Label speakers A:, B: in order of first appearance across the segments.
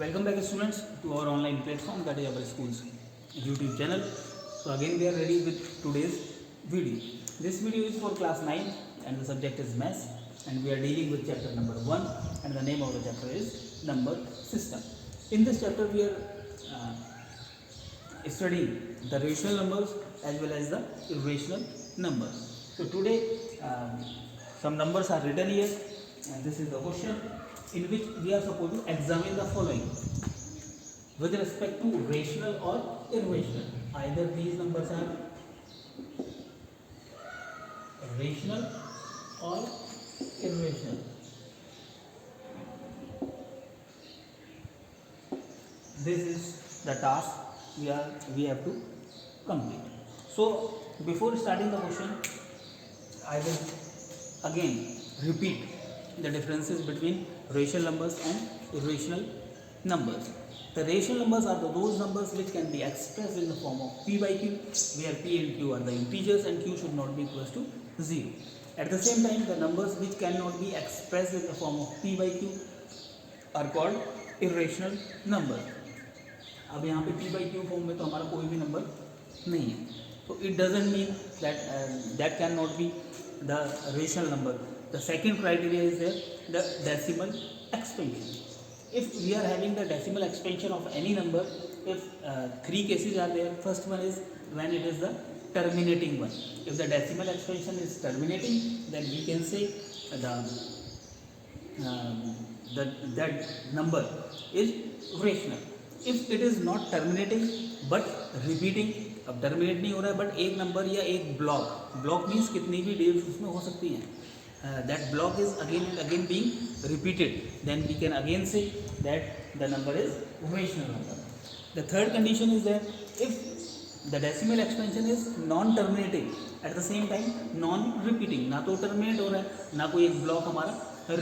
A: Welcome back students to our online platform, that is our school's YouTube channel. So again we are ready with today's video. This video is for class 9 and the subject is maths, and we are dealing with chapter number 1, and the name of the chapter is number system. In this chapter we are studying the rational numbers as well as the irrational numbers. So today some numbers are written here, and this is the question in which we are supposed to examine the following with respect to rational or irrational. Either these numbers are rational or irrational. This is the task we have to complete. So before starting the question, I will again repeat the differences between rational numbers and irrational numbers. The rational numbers are those numbers which can be expressed in the form of p by q, where p and q are the integers and q should not be equals to 0. At the same time, the numbers which cannot be expressed in the form of p by q are called irrational numbers. अब यहाँ पे p by q form में तो हमारा कोई भी number नहीं है, तो it doesn't mean that that cannot be the rational number. The second criteria is there, the decimal expansion. If we are having the decimal expansion of any number, if three cases are there. First one is when it is the terminating one. If the decimal expansion is terminating, then we can say that number is rational. If it is not terminating but repeating, अब terminate नहीं हो रहा है but एक number या एक block means कितनी भी डेज उसमें हो सकती हैं, that block is again and again being repeated, then we can again say that the number is rational number. The third condition is that if the decimal expansion is non-terminating, at the same time non-repeating, ना तो terminate हो रहा है ना कोई एक block हमारा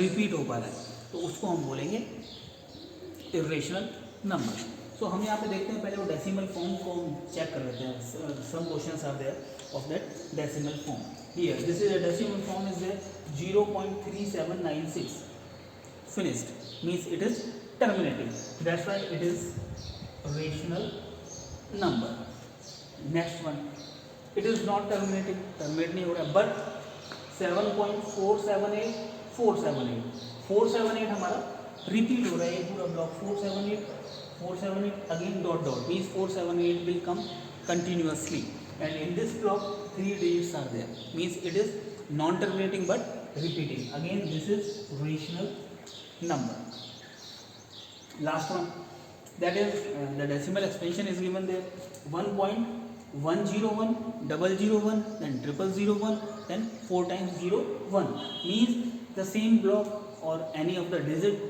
A: repeat हो पा रहा है, तो उसको हम बोलेंगे irrational number. So हम यहाँ पे देखते हैं, पहले वो डेसिमल फॉर्म को चेक कर लेते हैं. Some questions are there of that decimal form. Here this is a decimal form is there, 0.3796 finished, means it is terminating, that's why it is rational number. Next one, it is not terminating, terminate नहीं हो रहा, but 7.478 478 हमारा repeat हो रहा है, ये पूरा block 478 again dot means 478 will come continuously, and in this block 3 digits are there, means it is non-terminating but repeating. Again this is rational number. Last one, that is the decimal expansion is given there, 1.101 001 then 0001 then 4 times 0 1, means the same block or any of the digit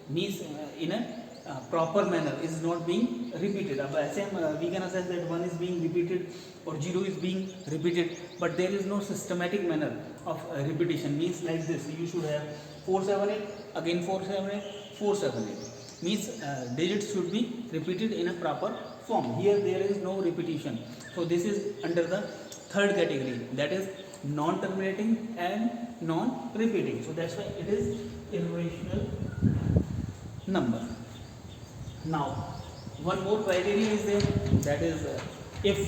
A: means in a proper manner is not being repeated. अब ऐसे हम we can assess that 1 is being repeated or 0 is being repeated, but there is no systematic manner of repetition, means like this, you should have 478 again 478 478, means digits should be repeated in a proper form. Here there is no repetition, so this is under the third category, that is non-terminating and non-repeating, so that's why it is irrational number. Now one more criteria is there, that is if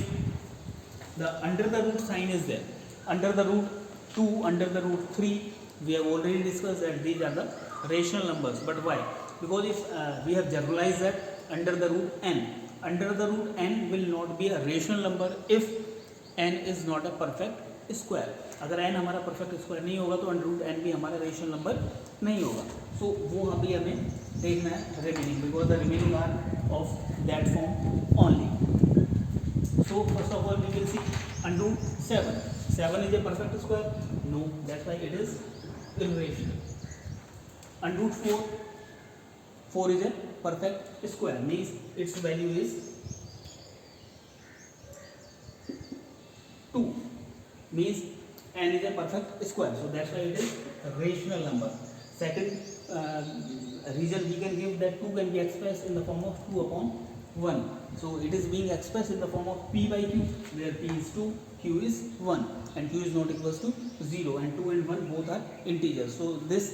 A: the under the root sign is there, under the root 2, under the root 3, we have already discussed that these are the rational numbers. But why? Because if we have generalized that under the root n will not be a rational number if n is not a perfect square. अगर n हमारा perfect square नहीं होगा तो under root n भी हमारा rational number नहीं होगा. सो वो अभी हमें देखना है remaining, because the remaining are of that form only. So first of all we will see under root 7 is a perfect square, no, that's why it is irrational. Under root 4 is a perfect square, means it's value is 2, means n is a perfect square, so that's why it is a rational number. Second reason we can give that 2 can be expressed in the form of 2 upon 1, so it is being expressed in the form of p by q, where p is 2, q is 1, and q is not equals to 0, and 2 and 1 both are integers, so this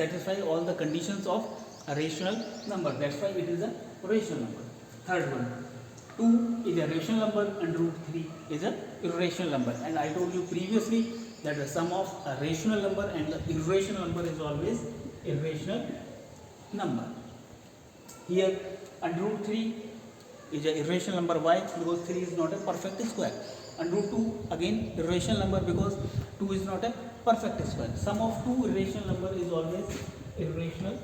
A: satisfies all the conditions of a rational number. That's why it is a rational number. Third one, 2 is a rational number and root 3 is a irrational number. And I told you previously that the sum of a rational number and the irrational number is always irrational number. Here and root 3 is a irrational number. Why? Because 3 is not a perfect square. And root 2 again irrational number because 2 is not a perfect square. Sum of two irrational number is always irrational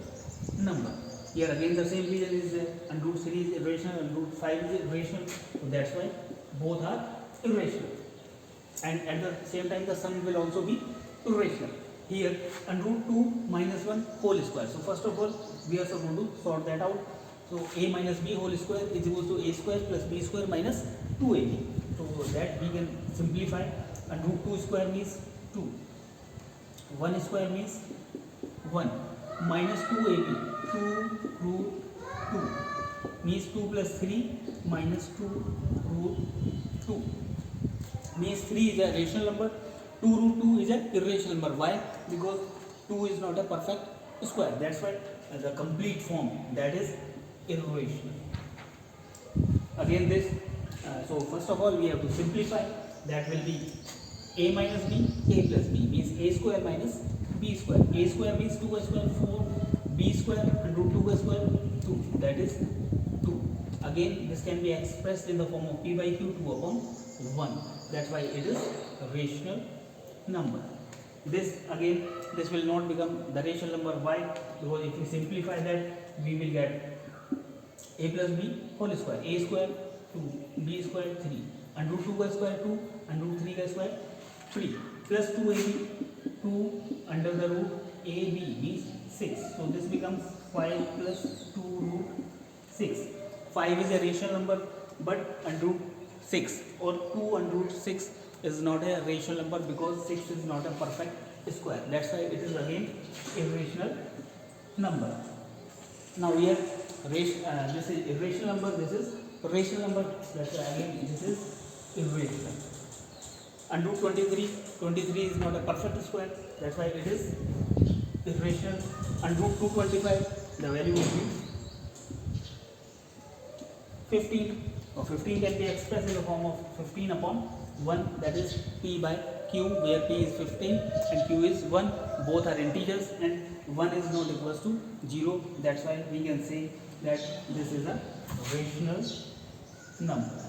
A: number. Here again the same reason is there, and root 3 is irrational and root 5 is irrational. So that's why both are irrational. And at the same time the sum will also be irrational. Here and root 2 minus 1 whole square. So first of all we are supposed to sort that out. So a minus b whole square is equal to a square plus b square minus 2ab. So that we can simplify, and root 2 square means 2. 1 square means 1 minus 2ab, 2 root 2 means 2 plus 3 minus 2 root 2 means 3 is a rational number, 2 root 2 is a irrational number. Why? Because 2 is not a perfect square. That's why the complete form, that is irrational. Again this, so first of all we have to simplify. That will be a minus b, a plus b means a square minus b square. A square means 2 square 4, b square and root 2 square 2, that is 2. Again this can be expressed in the form of p by q, 2 upon 1. That's why it is a rational number. This again, this will not become the rational number. Why? Because if we simplify that, we will get a plus b whole square, a square 2, b square 3 and root 2 square 2 and root 3 square 3 plus 2ab, 2 under the root ab means 6. So this becomes 5 plus 2 root 6. 5 is a rational number, but under root 6 or 2 under root 6 is not a rational number because 6 is not a perfect square. That's why it is again irrational number. Now here this is irrational number, this is rational number. That's why again this is irrational. And root 23, 23 is not a perfect square. That's why it is irrational. And root 225, the value will be 15. Or 15 can be expressed in the form of 15 upon 1, that is p by q, where p is 15 and q is 1. Both are integers and 1 is not equals to 0. That's why we can say that this is a rational number.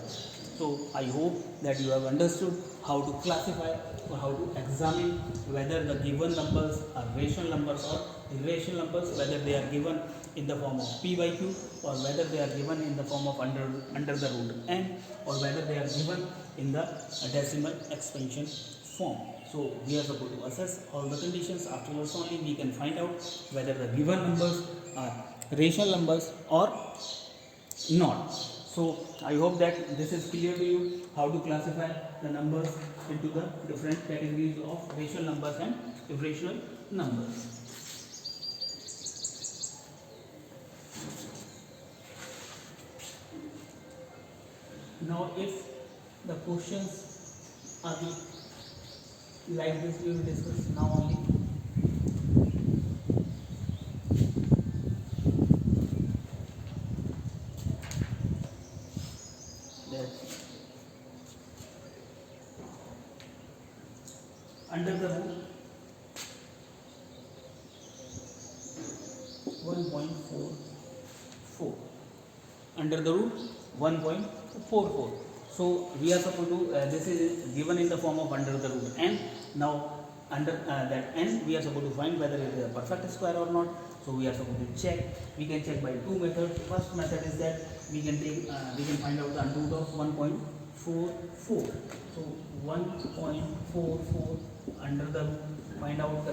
A: So I hope that you have understood how to classify or how to examine whether the given numbers are rational numbers or irrational numbers, whether they are given in the form of p by q or whether they are given in the form of under the root n or whether they are given in the decimal expansion form. So we are supposed to assess all the conditions. Afterwards only we can find out whether the given numbers are rational numbers or not. So I hope that this is clear to you how to classify the numbers into the different categories of rational numbers and irrational numbers. Now if the questions are like this, we will discuss now only. Under the root 1.44, under the root 1.44. So we are supposed to this is given in the form of under the root n. Now under that n we are supposed to find whether it is a perfect square or not. So we are supposed to check. We can check by two methods. First method is that we can find out the under root of 1.44. So 1.44 under the root, find out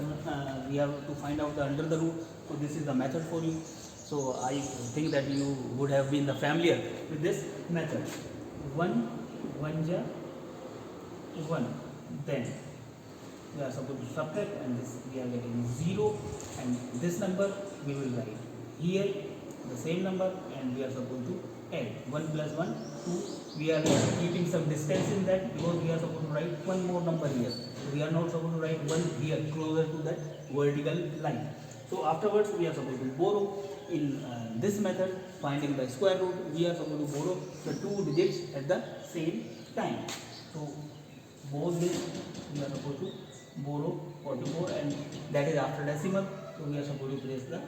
A: we have to find out the under the root. So this is the method for you. So I think that you would have been familiar with this method. 1 ja 1, then we are supposed to subtract, and this we are getting 0, and this number we will write here the same number, and we are supposed to add 1 plus 1 2. We are keeping some distance in that because we are supposed to write one more number here. We are not supposed to write 1 here closer to that vertical line. So So afterwards we are supposed to borrow. In this method, finding the square root, we are supposed to borrow the two digits at the same time. So both this we are supposed to borrow 44, and that is after decimal. So we are supposed to place the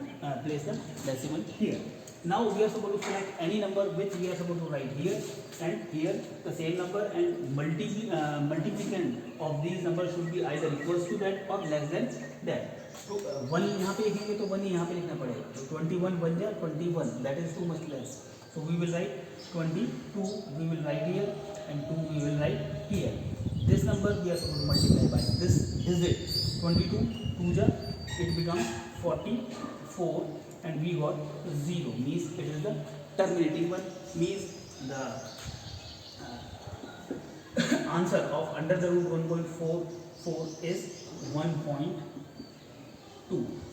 A: decimal here. Now we are supposed to select any number which we are supposed to write here and here the same number, and multiplicand of these numbers should be either equals to that or less than that. तो 1 यहाँ पे लिखेंगे तो 1 यहाँ पे लिखना पड़ेगा, तो 21 बन जाए 21, that is too much less. So we will write 22, we will write here, and 2 we will write here. This number we are supposed to multiply by this digit 22, 2 ja, it becomes 44, and we got 0, means it is the terminating one, means the answer of under the root 1.44 is 1.2.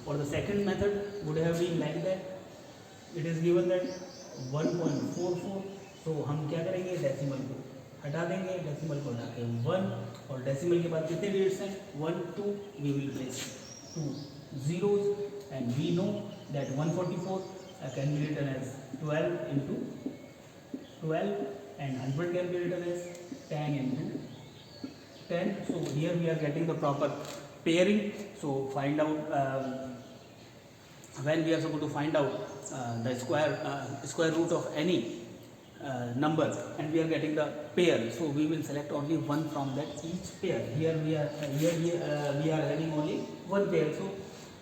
A: Or the second method would have been like that. It is given that 1.44, so हम क्या करेंगे, decimal को हटा देंगे, decimal को हटा के 1, और डेसिमल के बाद कितने डिजिट्स हैं, 1, 2, we will place 2 zeros, and we know that 144 can be written as 12 into 12, and 100 can be written as 10 into 10. So here we are getting the proper pairing. So find out when we are supposed to find out the square root of any number, and we are getting the pair, so we will select only one from that each pair. Here we are having only one pair, so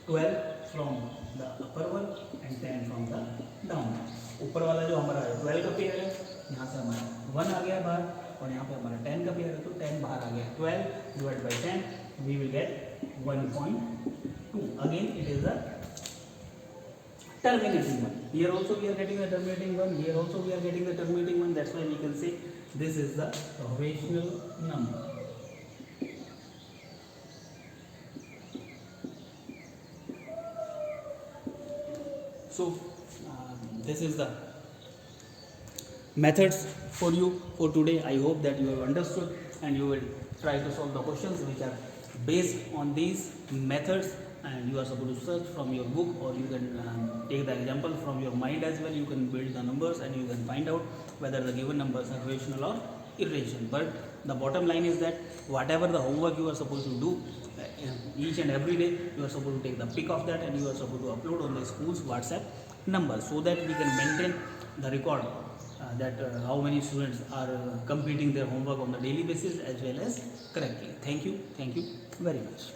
A: 12 from the upper one and 10 from the down. ऊपर वाला जो हमारा 12 का pair है, यहाँ से हमारा 1 आ गया बाहर, और यहाँ पे हमारा 10 का पेयर है, तो 10 बाहर आ गया. 12 divided by 10, we will get 1.2. Again it is a terminating one. Here also we are getting the terminating one, here also we are getting the terminating one. That's why we can say this is the rational number. So this is the methods for you for today. I hope that you have understood, and you will try to solve the questions which are based on these methods, and you are supposed to search from your book, or you can take the example from your mind as well. You can build the numbers and you can find out whether the given numbers are rational or irrational. But the bottom line is that whatever the homework you are supposed to do each and every day, you are supposed to take the pic of that, and you are supposed to upload on the school's WhatsApp number, so that we can maintain the record that how many students are completing their homework on the daily basis as well as correctly. Thank you very much.